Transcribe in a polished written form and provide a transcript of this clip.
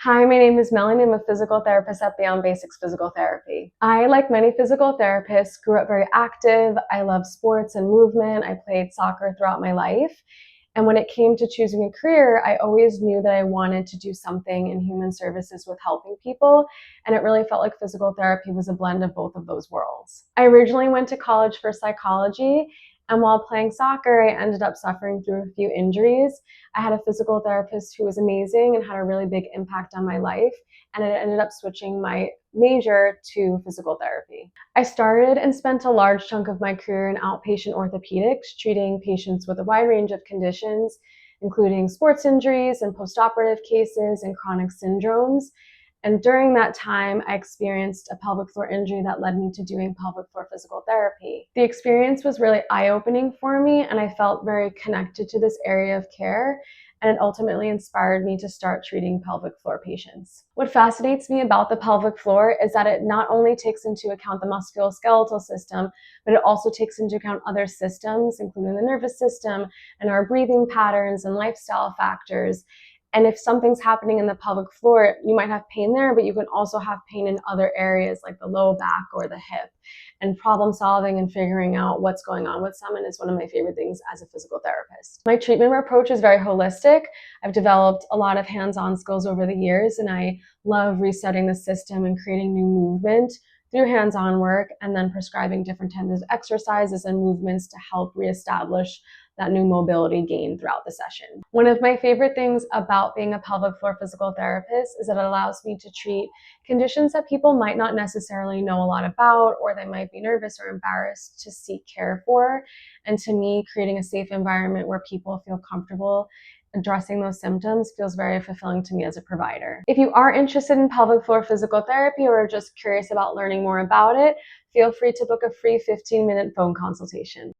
Hi, my name is Melanie. I'm a physical therapist at Beyond Basics Physical Therapy. I, like many physical therapists, grew up very active. I love sports and movement. I played soccer throughout my life. And when it came to choosing a career, I always knew that I wanted to do something in human services with helping people. And it really felt like physical therapy was a blend of both of those worlds. I originally went to college for psychology. And while playing soccer, I ended up suffering through a few injuries. I had a physical therapist who was amazing and had a really big impact on my life. And I ended up switching my major to physical therapy. I started and spent a large chunk of my career in outpatient orthopedics, treating patients with a wide range of conditions, including sports injuries and postoperative cases and chronic syndromes. And during that time, I experienced a pelvic floor injury that led me to doing pelvic floor physical therapy. The experience was really eye-opening for me, and I felt very connected to this area of care, and it ultimately inspired me to start treating pelvic floor patients. What fascinates me about the pelvic floor is that it not only takes into account the musculoskeletal system, but it also takes into account other systems, including the nervous system and our breathing patterns and lifestyle factors. And if something's happening in the pelvic floor, you might have pain there, but you can also have pain in other areas like the low back or the hip. And problem solving and figuring out what's going on with someone is one of my favorite things as a physical therapist. My treatment approach is very holistic. I've developed a lot of hands-on skills over the years, and I love resetting the system and creating new movement through hands-on work, and then prescribing different types of exercises and movements to help reestablish that new mobility gain throughout the session. One of my favorite things about being a pelvic floor physical therapist is that it allows me to treat conditions that people might not necessarily know a lot about, or they might be nervous or embarrassed to seek care for. And to me, creating a safe environment where people feel comfortable addressing those symptoms feels very fulfilling to me as a provider. If you are interested in pelvic floor physical therapy or are just curious about learning more about it, feel free to book a free 15-minute phone consultation.